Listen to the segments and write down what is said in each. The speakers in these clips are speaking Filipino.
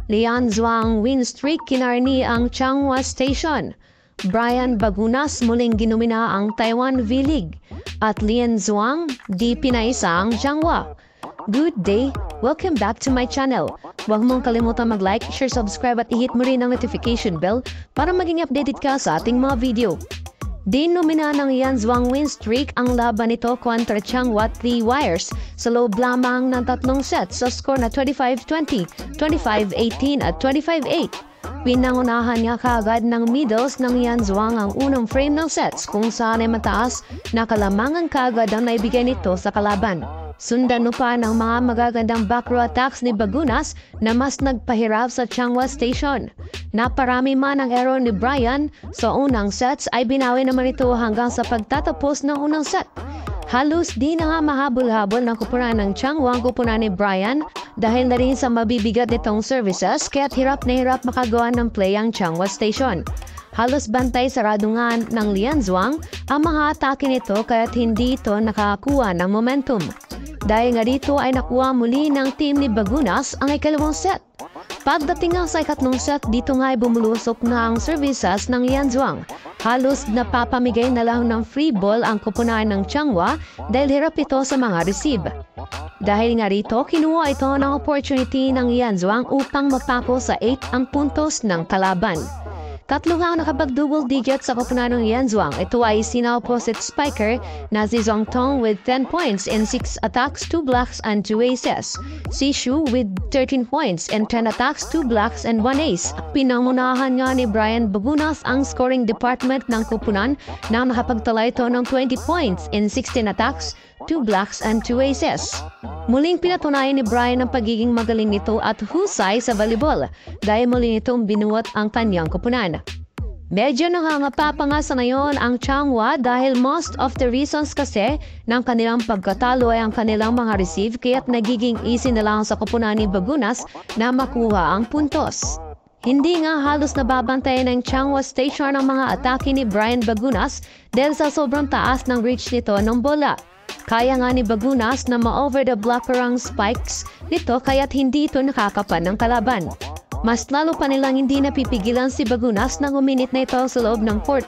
Lian Zhuang win streak kinarni ang Changhua Station. Brian Bagunas muling ginumina ang Taiwan V-League. At Lian Zhuang di pinaisa ang Changhua. Good day! Welcome back to my channel. Huwag mong kalimutan mag-like, share, subscribe at i-hit mo rin ang notification bell para maging updated ka sa ating mga video. Dinumina ng Lian Zhuang win streak ang laban nito kontra Changhua 3 wires sa loob lamang ng 3 sets sa score na 25-20, 25-18 at 25-8. Pinangunahan niya kaagad ng middles ng Lian Zhuang ang unang frame ng sets kung saan ay mataas na kalamangan kaagad ang naibigay nito sa kalaban. Sundan pa ng mga magagandang back row attacks ni Bagunas na mas nagpahirap sa Changhua Station. Naparami man ang error ni Brian sa unang sets ay binawi naman ito hanggang sa pagtatapos ng unang set. Halos di na nga mahabol-habol ng kupunan ng Changhua ang kupunan ni Brian dahil na rin sa mabibigat nitong services kaya't hirap na hirap makagawa ng play ang Changhua Station. Halos bantay sarado nga ng Lian Zhuang ang mga atake nito kaya't hindi ito nakakuha ng momentum. Dahil nga dito ay nakuha muli ng team ni Bagunas ang ikalawang set. Pagdating nga sa ikatlong set, dito nga ay bumulusok na ang services ng Lian Zhuang. Halos napapamigay na lang ng free ball ang kupunan ng Changhua dahil hirap ito sa mga receive. Dahil nga rito, kinuha ito ng opportunity ng Lian Zhuang upang mapako sa 8 ang puntos ng kalaban. Tatlo nga ang nakapag-double digits sa kupunan ng Lian Zhuang. Ito ay sina opposite spiker na si Zhong Tong with 10 points in 6 attacks, 2 blocks and 2 aces. Si Shu with 13 points in 10 attacks, 2 blocks and 1 ace. Pinangunahan nga ni Brian Bagunas ang scoring department ng kupunan na nakapagtala ito ng 20 points in 16 attacks, 2 blocks and 2 aces. Muling pinatunayan ni Brian ang pagiging magaling nito at husay sa volleyball dahil muli nitong binuwat ang kanyang kupunan. Medyo nangangapa pa nga sa ngayon ang Changhua dahil most of the reasons kasi ng kanilang pagkatalo ay ang kanilang mga receive kaya't nagiging easy na lang sa kupunan ni Bagunas na makuha ang puntos. Hindi nga halos nababantayan ng Changhua Station ang mga atake ni Brian Bagunas dahil sa sobrang taas ng reach nito ng bola. Kaya nga ni Bagunas na ma-over the blocker ang spikes nito kaya't hindi ito nakakapan ng kalaban. Mas lalo pa nilang hindi napipigilan si Bagunas nang uminit na ito sa loob ng court.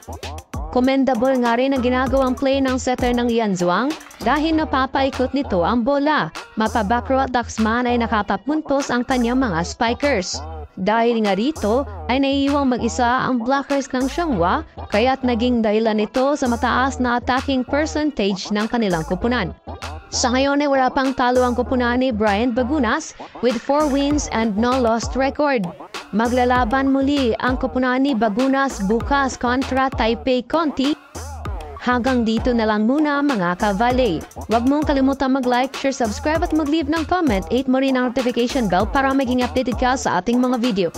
Commendable nga rin ang ginagawang play ng setter ng Lian Zhuang dahil napapaikot nito ang bola. Mapa-backrow attacks man ay nakapapuntos ang kanyang mga spikers. Dahil nga rito ay naiiwang mag-isa ang blockers ng Changhua kaya't naging dahilan nito sa mataas na attacking percentage ng kanilang kupunan. Sa ngayon ay wala pang talo ang kupunan ni Brian Bagunas with 4 wins and no lost record. Maglalaban muli ang kupunan ni Bagunas bukas kontra Taipei Conti. Hanggang dito na lang muna mga ka-Valley. Huwag mong kalimutan mag-like, share, subscribe at mag-leave ng comment. 8 mo rin ang notification bell para maging updated ka sa ating mga video.